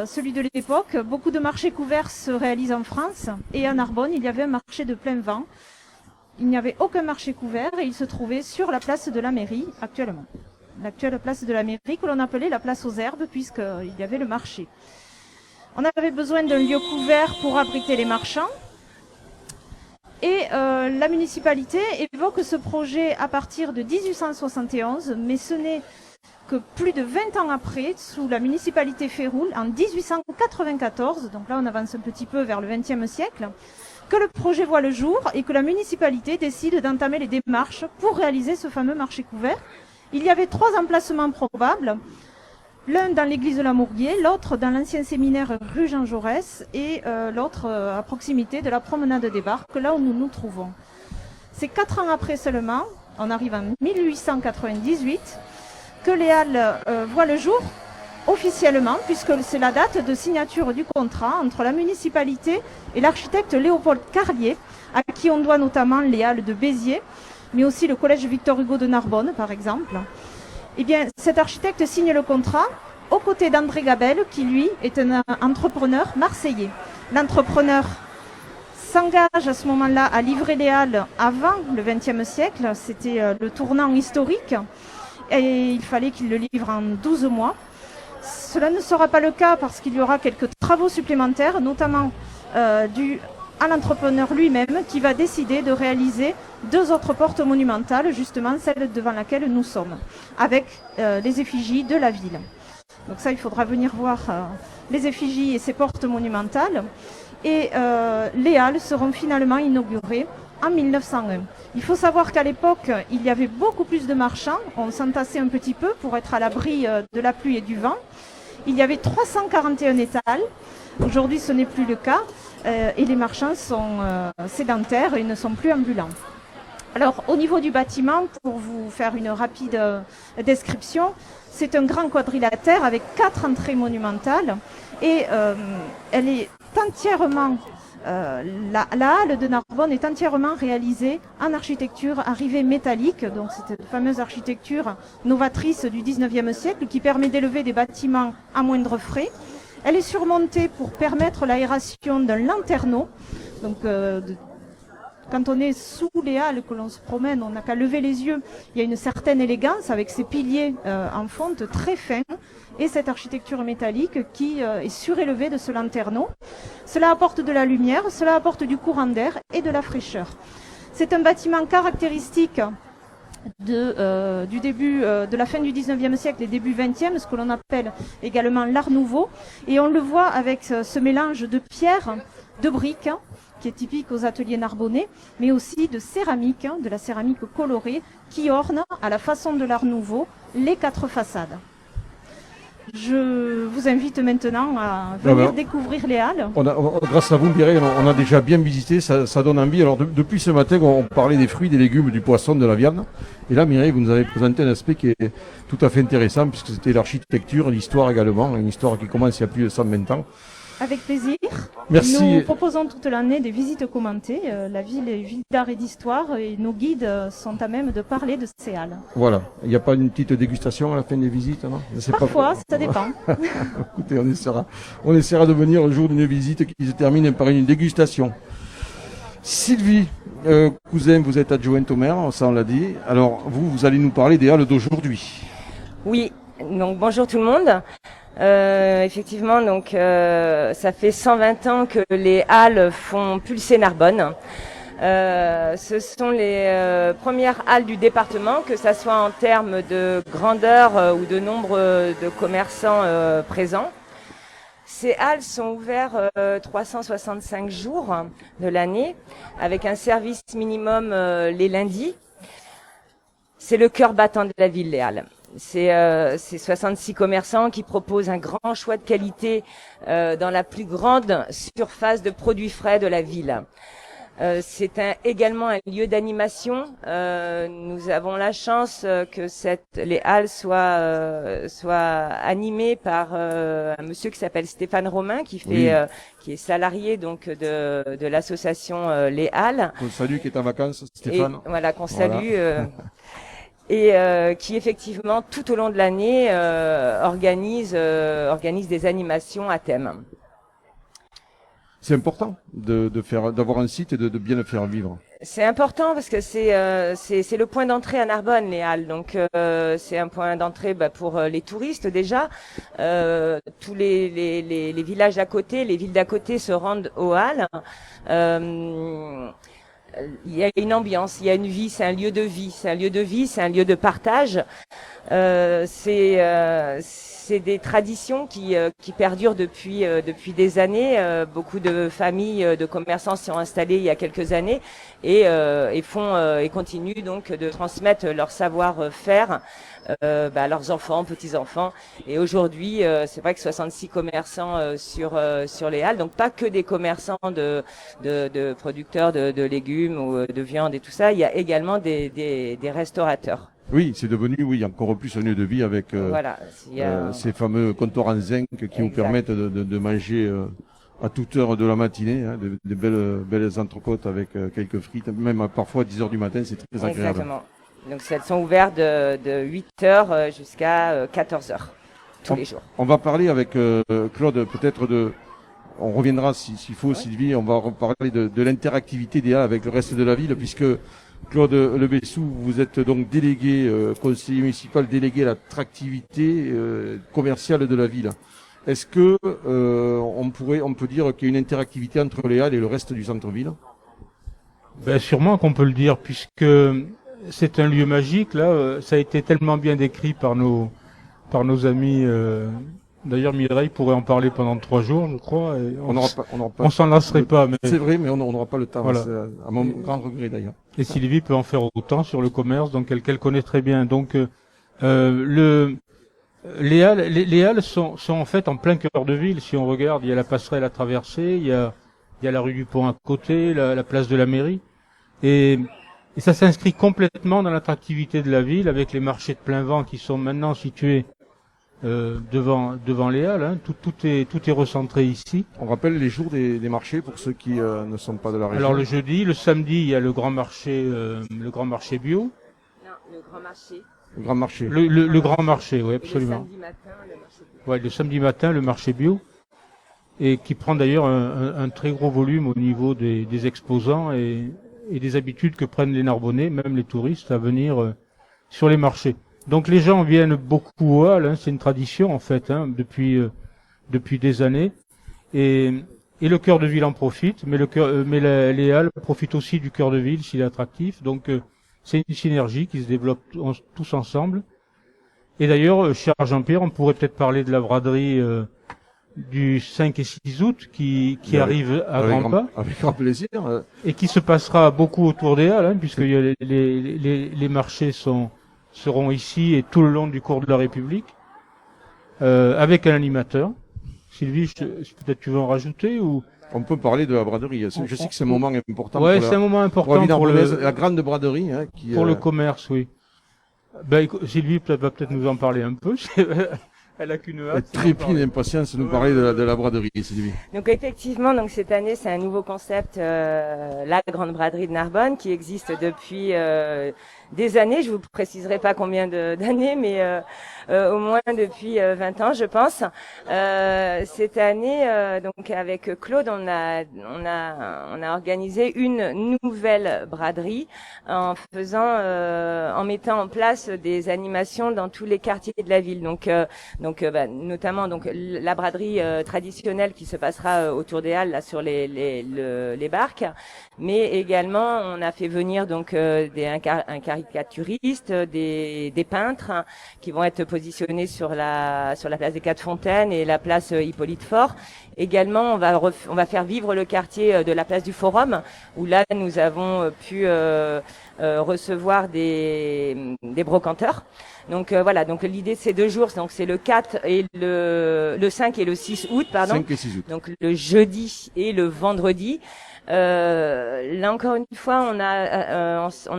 celui de l'époque, beaucoup de marchés couverts se réalisent en France et à Narbonne, il y avait un marché de plein vent. Il n'y avait aucun marché couvert et il se trouvait sur la place de la mairie actuellement. L'actuelle place de la mairie que l'on appelait la place aux herbes puisqu'il y avait le marché. On avait besoin d'un lieu couvert pour abriter les marchands et la municipalité évoque ce projet à partir de 1871, mais ce n'est que plus de 20 ans après, sous la municipalité Féroul, en 1894, donc là on avance un petit peu vers le XXe siècle, que le projet voit le jour et que la municipalité décide d'entamer les démarches pour réaliser ce fameux marché couvert. Il y avait 3 emplacements probables, l'un dans l'église de la Mourguier, l'autre dans l'ancien séminaire rue Jean Jaurès et l'autre à proximité de la promenade des Barques, là où nous nous trouvons. C'est 4 ans après seulement, on arrive en 1898, que les Halles voient le jour officiellement, puisque c'est la date de signature du contrat entre la municipalité et l'architecte Léopold Carlier, à qui on doit notamment les Halles de Béziers, mais aussi le collège Victor Hugo de Narbonne, par exemple. Eh bien, cet architecte signe le contrat aux côtés d'André Gabel, qui lui est un entrepreneur marseillais. L'entrepreneur s'engage à ce moment-là à livrer les Halles avant le XXe siècle, c'était le tournant historique, et il fallait qu'il le livre en 12 mois. Cela ne sera pas le cas parce qu'il y aura quelques travaux supplémentaires, notamment dus à l'entrepreneur lui-même qui va décider de réaliser 2 autres portes monumentales, justement celle devant laquelle nous sommes, avec les effigies de la ville. Donc ça, il faudra venir voir les effigies et ces portes monumentales. Et les Halles seront finalement inaugurées en 1901. Il faut savoir qu'à l'époque, il y avait beaucoup plus de marchands. On s'entassait un petit peu pour être à l'abri de la pluie et du vent. Il y avait 341 étals. Aujourd'hui, ce n'est plus le cas. Et les marchands sont sédentaires et ne sont plus ambulants. Alors, au niveau du bâtiment, pour vous faire une rapide description, c'est un grand quadrilatère avec 4 entrées monumentales. Et elle est entièrement... la halle de Narbonne est entièrement réalisée en architecture à rivets métalliques, donc c'est cette fameuse architecture novatrice du 19e siècle qui permet d'élever des bâtiments à moindre frais. Elle est surmontée pour permettre l'aération d'un lanterneau. Donc, quand on est sous les halles, que l'on se promène, on n'a qu'à lever les yeux. Il y a une certaine élégance avec ces piliers en fonte très fins et cette architecture métallique qui est surélevée de ce lanterneau. Cela apporte de la lumière, cela apporte du courant d'air et de la fraîcheur. C'est un bâtiment caractéristique du début de la fin du 19e siècle et début 20e, ce que l'on appelle également l'Art Nouveau. Et on le voit avec ce mélange de pierres, de briques, qui est typique aux ateliers narbonnais, mais aussi de céramique, de la céramique colorée, qui orne, à la façon de l'Art Nouveau, les 4 façades. Je vous invite maintenant à venir découvrir les halles. Grâce à vous, Mireille, on a déjà bien visité, ça donne envie. Alors depuis ce matin, on parlait des fruits, des légumes, du poisson, de la viande. Et là, Mireille, vous nous avez présenté un aspect qui est tout à fait intéressant, puisque c'était l'architecture, l'histoire également, une histoire qui commence il y a plus de 120 ans. Avec plaisir. Merci. Nous proposons toute l'année des visites commentées. La ville est ville d'art et d'histoire et nos guides sont à même de parler de ces halles. Voilà. Il n'y a pas une petite dégustation à la fin des visites, non? Parfois, ça dépend. Écoutez, on essaiera de venir un jour d'une visite qui se termine par une dégustation. Sylvie, cousin, vous êtes adjointe au maire, ça on l'a dit. Alors vous allez nous parler des halles d'aujourd'hui. Oui, donc bonjour tout le monde. Effectivement, donc ça fait 120 ans que les halles font pulser Narbonne. Ce sont les premières halles du département, que ça soit en termes de grandeur ou de nombre de commerçants présents. Ces halles sont ouvertes 365 jours de l'année, avec un service minimum les lundis. C'est le cœur battant de la ville, les halles. C'est 66 commerçants qui proposent un grand choix de qualité dans la plus grande surface de produits frais de la ville. C'est également un lieu d'animation. Nous avons la chance que les halles soient animées par un monsieur qui s'appelle Stéphane Romain, qui est salarié donc de l'association Les Halles. Qu'on salue, qui est en vacances, Stéphane. Et, voilà, qu'on salue. Et qui effectivement tout au long de l'année organise des animations à thème. C'est important d'avoir un site et de bien le faire vivre. C'est important parce que c'est le point d'entrée à Narbonne, les halles. Donc c'est un point d'entrée pour les touristes déjà. Tous les villages d'à côté, les villes d'à côté se rendent aux halles. Il y a une ambiance, il y a une vie, c'est un lieu de vie, c'est un lieu de partage. C'est des traditions qui perdurent depuis des années. Beaucoup de familles de commerçants s'y ont installés il y a quelques années et continuent donc de transmettre leur savoir-faire à leurs enfants, petits-enfants. Et aujourd'hui, c'est vrai que 66 commerçants sur les halles, donc pas que des commerçants de producteurs de légumes ou de viande et tout ça, il y a également des restaurateurs. Oui, c'est devenu, encore plus un lieu de vie avec ces fameux comptoirs en zinc qui vous permettent de manger à toute heure de la matinée, des belles entrecôtes avec quelques frites, même parfois à 10h du matin, c'est très agréable. Exactement. Donc elles sont ouvertes de 8h jusqu'à 14h tous les jours. On va parler avec Claude peut-être on reviendra s'il faut, Sylvie, on va reparler de l'interactivité des halles avec le reste de la ville, puisque Claude Lebessou, vous êtes donc délégué, conseiller municipal délégué à l'attractivité commerciale de la ville. Est-ce que on peut dire qu'il y a une interactivité entre les halles et le reste du centre-ville? Sûrement qu'on peut le dire, puisque c'est un lieu magique. Là, ça a été tellement bien décrit par nos amis. D'ailleurs, Mireille pourrait en parler pendant 3 jours, je crois. Et on s'en lasserait pas. C'est vrai, mais on n'aura pas le temps. Voilà. À mon grand regret d'ailleurs. Et Sylvie peut en faire autant sur le commerce, donc qu'elle connaît très bien. Donc les halles sont en fait en plein cœur de ville. Si on regarde, il y a la passerelle à traverser, il y a la rue du Pont à côté, la place de la mairie, et ça s'inscrit complètement dans l'attractivité de la ville avec les marchés de plein vent qui sont maintenant situés devant les halles. Tout est recentré ici. On rappelle les jours des marchés pour ceux qui ne sont pas de la région. Alors le jeudi, le samedi, il y a le grand marché bio. Non, le grand marché. Le grand marché. Le grand marché, oui, absolument. Le samedi matin, le marché bio. Ouais, le samedi matin, le marché bio. et qui prend d'ailleurs un très gros volume au niveau des exposants et des habitudes que prennent les Narbonnais, même les touristes, à venir sur les marchés. Donc les gens viennent beaucoup aux Halles, hein, c'est une tradition en fait, hein, depuis des années, et le cœur de ville en profite, mais les Halles profitent aussi du cœur de ville s'il est attractif. Donc c'est une synergie qui se développe tous ensemble. Et d'ailleurs, cher Jean-Pierre, on pourrait peut-être parler de la braderie du 5 et 6 août qui arrive à grands pas. Avec grand plaisir. Et qui se passera beaucoup autour des Halles, hein, puisque les marchés seront ici et tout le long du cours de la République, avec un animateur. Sylvie, peut-être tu veux en rajouter ou... On peut parler de la braderie. Je sais que c'est un moment important. Ouais, c'est un moment important pour la grande braderie. Hein, pour le commerce, oui. Ben, Sylvie va peut-être nous en parler un peu. Elle a qu'une hâte. Très pleine d'impatience de nous parler de la braderie, Sylvie. Donc effectivement, donc cette année, c'est un nouveau concept, la Grande Braderie de Narbonne, qui existe depuis des années. Je vous préciserai pas combien d'années, mais au moins depuis 20 ans, je pense. Cette année, donc avec Claude, on a organisé une nouvelle braderie en mettant en place des animations dans tous les quartiers de la ville. Donc notamment la braderie traditionnelle qui se passera autour des Halles là, sur les barques, mais également on a fait venir donc un caricaturiste, des peintres qui vont être positionnés sur la place des Quatre Fontaines et la place Hippolyte Faure. Également, on va faire vivre le quartier de la place du Forum, où là nous avons pu recevoir des brocanteurs. Donc voilà, donc l'idée de ces 2 jours, donc c'est le 4 et le 5 et le 6 août, pardon. 5 et 6 août. Donc le jeudi et le vendredi. Là encore une fois, on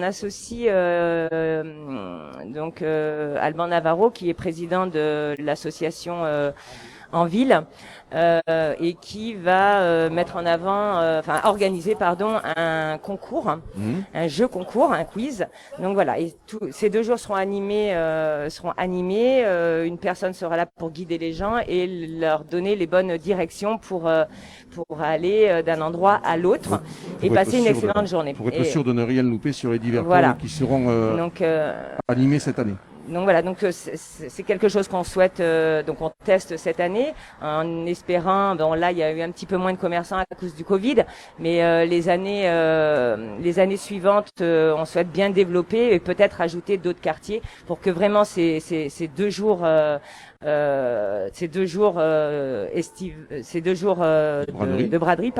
associe Alban Navarro, qui est président de l'association en ville, et qui va mettre en avant, organiser un concours, un jeu concours, un quiz. Donc voilà, et ces 2 jours seront animés. Une personne sera là pour guider les gens et leur donner les bonnes directions pour aller d'un endroit à l'autre et passer une excellente journée. Pour être sûr de ne rien louper sur les divers voilà. cours qui seront animés cette année. Donc voilà, donc c'est quelque chose qu'on souhaite, donc on teste cette année, en espérant. Bon là, il y a eu un petit peu moins de commerçants à cause du Covid, mais les années suivantes, on souhaite bien développer et peut-être ajouter d'autres quartiers pour que vraiment ces 2 jours de braderie,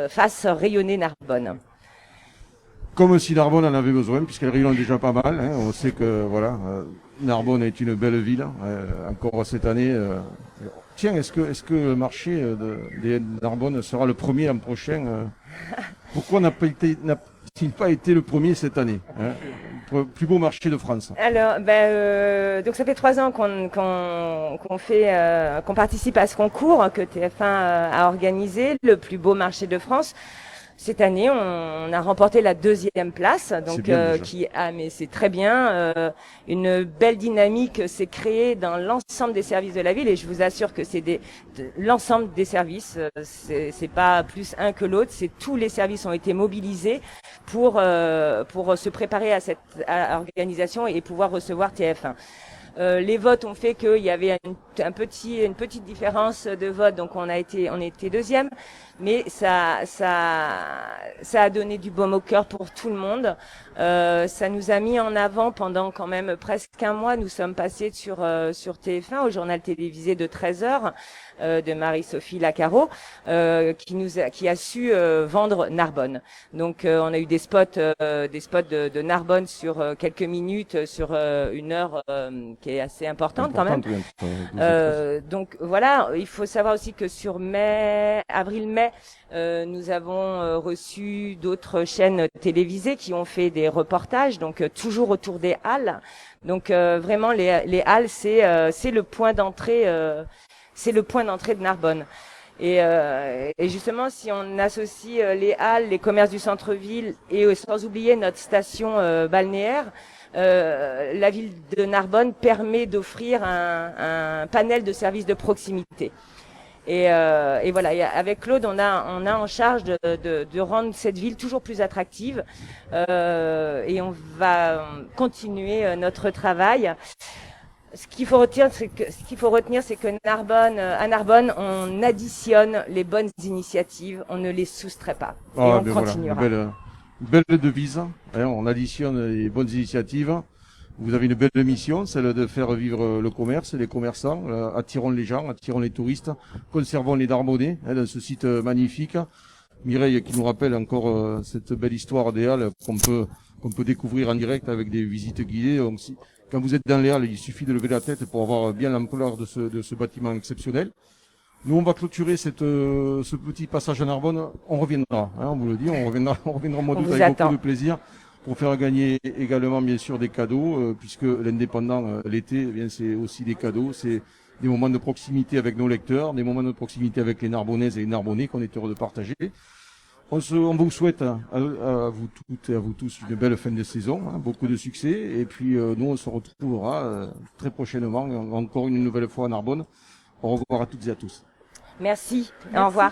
fassent rayonner Narbonne. Comme si Narbonne en avait besoin, puisqu'elle rayonne déjà pas mal. Hein. On sait que voilà, Narbonne est une belle ville. Encore cette année. Tiens, est-ce que le marché de Narbonne sera le premier l'an prochain Pourquoi n'a-t-il pas été le premier cette année, hein, le plus beau marché de France? Alors, donc ça fait 3 ans qu'on participe à ce concours que TF1 a organisé, le plus beau marché de France. Cette année, on a remporté la 2e place, donc mais c'est très bien. Une belle dynamique s'est créée dans l'ensemble des services de la ville, et je vous assure que c'est l'ensemble des services. C'est pas plus un que l'autre. C'est tous les services ont été mobilisés pour se préparer à cette organisation et pouvoir recevoir TF1. Les votes ont fait qu'il y avait une petite différence de vote, donc on était 2e, mais ça a donné du baume au cœur pour tout le monde. Ça nous a mis en avant pendant quand même presque un mois. Nous sommes passés sur TF1 au journal télévisé de 13h de Marie-Sophie Lacaro, qui a su vendre Narbonne. Donc on a eu des spots de Narbonne sur quelques minutes, sur 1 heure, qui est assez importante quand même. Donc voilà, il faut savoir aussi que sur avril-mai, nous avons reçu d'autres chaînes télévisées qui ont fait des reportages, donc toujours autour des Halles. Donc vraiment les Halles, c'est le point d'entrée. C'est le point d'entrée de Narbonne. Et justement, si on associe les Halles, les commerces du centre-ville et sans oublier notre station balnéaire, la ville de Narbonne permet d'offrir un panel de services de proximité. Et voilà, avec Claude, on a en charge de rendre cette ville toujours plus attractive, et on va continuer notre travail. Ce qu'il faut retenir, c'est que à Narbonne, on additionne les bonnes initiatives, on ne les soustrait pas. Et on continuera. Voilà, belle devise, hein, on additionne les bonnes initiatives. Vous avez une belle mission, celle de faire vivre le commerce, les commerçants, attirons les gens, attirons les touristes, conservons les Narbonnais dans ce site magnifique. Mireille qui nous rappelle encore cette belle histoire des Halles qu'on peut découvrir en direct avec des visites guidées. Donc, quand vous êtes dans les Halles, il suffit de lever la tête pour avoir bien l'ampleur de ce bâtiment exceptionnel. Nous, on va clôturer ce petit passage à Narbonne. On reviendra, hein, on vous le dit, on reviendra au mois d'août avec beaucoup de plaisir pour faire gagner également, bien sûr, des cadeaux, puisque l'indépendant, l'été, eh bien, c'est aussi des cadeaux. C'est des moments de proximité avec nos lecteurs, des moments de proximité avec les Narbonnaises et les Narbonnais qu'on est heureux de partager. On vous souhaite à vous toutes et à vous tous une belle fin de saison, hein, beaucoup de succès. Et puis nous, on se retrouvera très prochainement, encore une nouvelle fois à Narbonne. Au revoir à toutes et à tous. Merci. Au revoir.